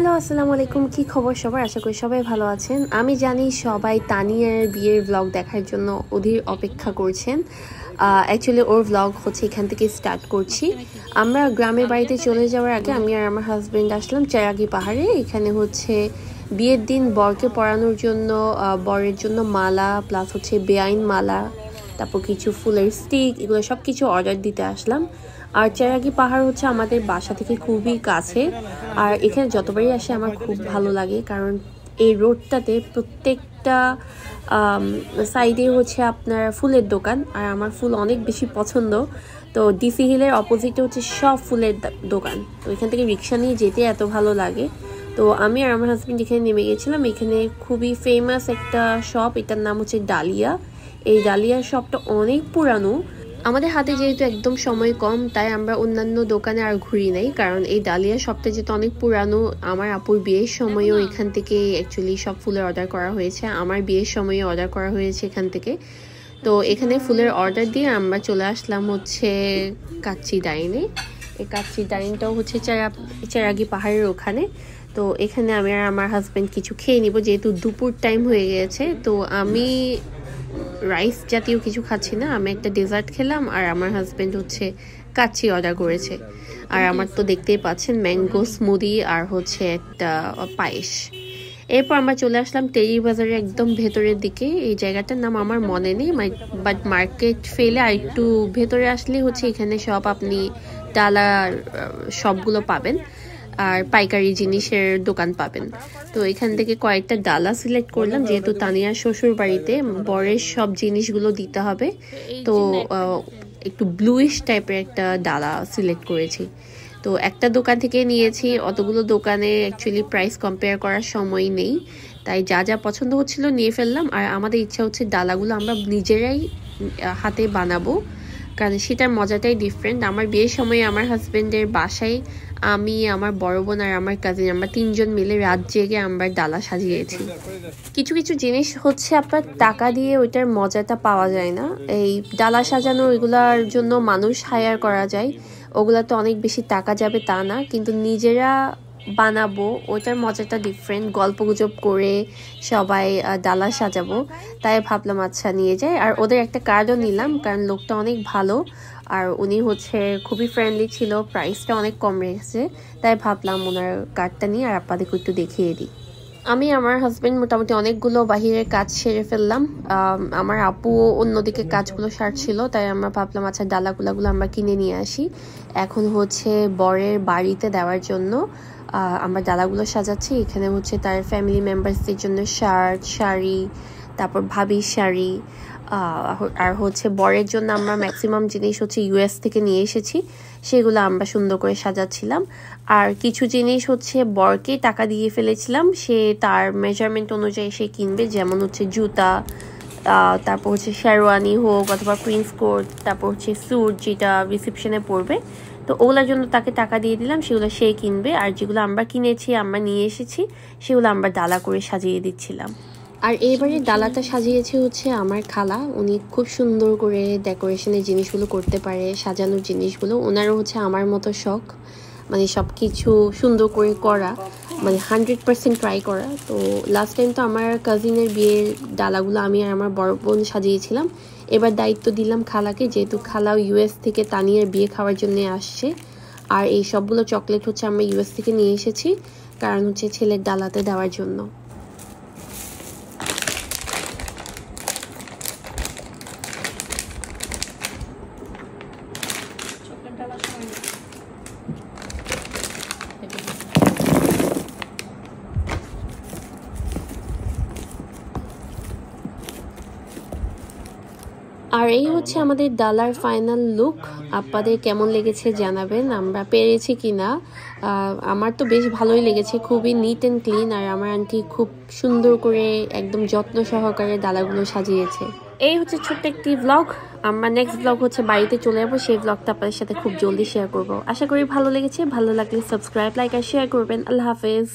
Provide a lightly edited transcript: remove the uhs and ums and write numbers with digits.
Hello আসসালামু আলাইকুম, কি খবর সবার? আশা করি সবাই ভালো আছেন। আমি জানি সবাই তানিয়ার বিয়ের ব্লগ দেখার জন্য অধীর অপেক্ষা করছেন। অ্যাকচুয়ালি ওর ব্লগ হচ্ছে এখান থেকে স্টার্ট করছি। আমরা গ্রামের বাড়িতে চলে যাওয়ার আগে আমি আর আমার হাজব্যান্ড আসলাম চেরাগি পাহাড়ে। এখানে হচ্ছে বিয়ের দিন বরকে পরানোর জন্য বরের জন্য মালা প্লাস হচ্ছে বেআইন মালা, তারপর কিছু ফুলের স্টিক, এগুলো সব কিছু অর্ডার দিতে আসলাম। আর চেরাগি পাহাড় হচ্ছে আমাদের বাসা থেকে খুবই কাছে, আর এখানে যতবারই আসে আমার খুব ভালো লাগে, কারণ এই রোডটাতে প্রত্যেকটা সাইডে হচ্ছে আপনার ফুলের দোকান, আর আমার ফুল অনেক বেশি পছন্দ। তো ডিসি হিলের অপোজিটে হচ্ছে সব ফুলের দোকান, তো এখান থেকে রিক্সা নিয়ে যেতে এত ভালো লাগে। তো আমি আর আমার হাজব্যান্ড এখানে নেমে গেছিলাম। এখানে খুবই ফেমাস একটা শপ, এটার নাম হচ্ছে ডালিয়া। এই ডালিয়া শপটা অনেক পুরানো। আমাদের হাতে যেহেতু একদম সময় কম, তাই আমরা অন্যান্য দোকানে আর ঘুরি নাই, কারণ এই ডালিয়া শপটা যেহেতু অনেক পুরানো। আমার আপুর বিয়ের সময়ও এখান থেকে অ্যাকচুয়ালি সব ফুলের অর্ডার করা হয়েছে, আমার বিয়ের সময়ও অর্ডার করা হয়েছে এখান থেকে। তো এখানে ফুলের অর্ডার দিয়ে আমরা চলে আসলাম হচ্ছে কাচ্চি ডাইনে। এই কাচ্চি ডাইনটাও হচ্ছে চেরাগি পাহাড়ের ওখানে। তো এখানে আমি আর আমার হাজব্যান্ড কিছু খেয়ে নিব, যেহেতু দুপুর টাইম হয়ে গেছে। তো আমি রাইস জাতীয় কিছু খাচ্ছি না, আমি একটা ডেজার্ট খেলাম, আর আমার হাজব্যান্ড হচ্ছে কাচ্চি অর্ডার করেছে। আর আমার তো দেখতেই পাচ্ছেন ম্যাঙ্গো স্মুদি আর হচ্ছে একটা পায়েস। এরপর আমরা চলে আসলাম টেরি বাজারের একদম ভেতরের দিকে। এই জায়গাটার নাম আমার মনে নেই, বাট মার্কেট ফেলে আর একটু ভেতরে আসলে হচ্ছে এখানে সব আপনি ডালা সবগুলো পাবেন, আর পাইকারি জিনিসের দোকান পাবেন। তো এখান থেকে কয়েকটা ডালা সিলেক্ট করলাম, যেহেতু তানিয়ার শ্বশুর বাড়িতে বরের সব জিনিসগুলো দিতে হবে। তো একটু ব্লুইশ টাইপের একটা ডালা সিলেক্ট করেছি। তো একটা দোকান থেকে নিয়েছি, অতগুলো দোকানে অ্যাকচুয়ালি প্রাইস কম্পেয়ার করার সময় নেই, তাই যা যা পছন্দ হচ্ছিল নিয়ে ফেললাম। আর আমাদের ইচ্ছা হচ্ছে ডালাগুলো আমরা নিজেরাই হাতে বানাবো, কারণ সেটার মজাটাই ডিফারেন্ট। আমার বিয়ের সময় আমার হাজব্যান্ডের বাসায় আমি, আমার বড় বোন আর আমার কাজিন, আমরা তিনজন মিলে রাত জেগে আমরা ডালা সাজিয়েছি। কিছু কিছু জিনিস হচ্ছে আপনার টাকা দিয়ে ওইটার মজাটা পাওয়া যায় না। এই ডালা সাজানো ওইগুলার জন্য মানুষ হায়ার করা যায়, ওগুলা তো অনেক বেশি টাকা যাবে তা না, কিন্তু নিজেরা বানাবো ওইটার মজাটা ডিফারেন্ট। গল্পগুজব করে সবাই ডালা সাজাবো, তাই ভাবলাম আচ্ছা নিয়ে যাই। আর ওদের একটা কার্ডও নিলাম, কারণ লোকটা অনেক ভালো, আর উনি হচ্ছে খুবই ফ্রেন্ডলি ছিল, প্রাইসটা অনেক কম রেখেছে, তাই ভাবলাম ওনার কার্ডটা নিয়ে আর আপনাদেরকে একটু দেখিয়ে দিই। আমি আমার হাজব্যান্ড মোটামুটি অনেকগুলো বাহিরের কাজ সেরে ফেললাম। আমার আপু অন্যদিকে কাজগুলো সারছিল, তাই আমরা ভাবলাম আচ্ছা ডালাগুলাগুলো আমরা কিনে নিয়ে আসি। এখন হচ্ছে বরের বাড়িতে দেওয়ার জন্য আমরা ডালাগুলো সাজাচ্ছি। এখানে হচ্ছে তার ফ্যামিলি মেম্বার্সদের জন্য শার্ট, শাড়ি, তারপর ভাবির শাড়ি, আর হচ্ছে বরের জন্য আমরা ম্যাক্সিমাম জিনিস হচ্ছে ইউএস থেকে নিয়ে এসেছি, সেগুলো আমরা সুন্দর করে সাজাচ্ছিলাম। আর কিছু জিনিস হচ্ছে বরকে টাকা দিয়ে ফেলেছিলাম, সে তার মেজারমেন্ট অনুযায়ী সে কিনবে, যেমন হচ্ছে জুতা, তারপর হচ্ছে শেরওয়ানি হোক অথবা প্রিন্স কোট, তারপর হচ্ছে স্যুট যেটা রিসেপশনে পরবে। তো ওগুলোর জন্য তাকে টাকা দিয়ে দিলাম, সেগুলো সে কিনবে। আর যেগুলো আমরা কিনেছি, আমরা নিয়ে এসেছি, সেগুলো আমরা ডালা করে সাজিয়ে দিচ্ছিলাম। আর এইবারে ডালাটা সাজিয়েছে হচ্ছে আমার খালা, উনি খুব সুন্দর করে ডেকোরেশনের জিনিসগুলো করতে পারে, সাজানোর জিনিসগুলো। ওনারও হচ্ছে আমার মতো শখ, মানে সব কিছু সুন্দর করে করা, মানে 100% ট্রাই করা। তো লাস্ট টাইম তো আমার কাজিনের বিয়ের ডালাগুলো আমি আর আমার বড় বোন সাজিয়েছিলাম, এবার দায়িত্ব দিলাম খালাকে, যেহেতু খালাও ইউএস থেকে তানিয়ার বিয়ে খাওয়ার জন্য আসছে। আর এই সবগুলো চকলেট হচ্ছে আমরা ইউএস থেকে নিয়ে এসেছি, কারণ হচ্ছে ছেলের ডালাতে দেওয়ার জন্য। আর এই হচ্ছে আমাদের ডালার ফাইনাল লুক। আপনাদের কেমন লেগেছে জানাবেন, আমরা পেরেছি কিনা। আমার তো বেশ ভালোই লেগেছে, খুবই নিট অ্যান্ড ক্লিন। আর আমার আন্টি খুব সুন্দর করে একদম যত্ন সহকারে ডালাগুলো সাজিয়েছে। এই হচ্ছে ছোট্ট একটি ব্লগ। আমরা নেক্সট ব্লগ হচ্ছে বাড়িতে চলে যাবো, সেই ব্লগটা আপনাদের সাথে খুব জলদি শেয়ার করবো। আশা করি ভালো লেগেছে, ভালো লাগলে সাবস্ক্রাইব, লাইক আর শেয়ার করবেন। আল্লাহ হাফেজ।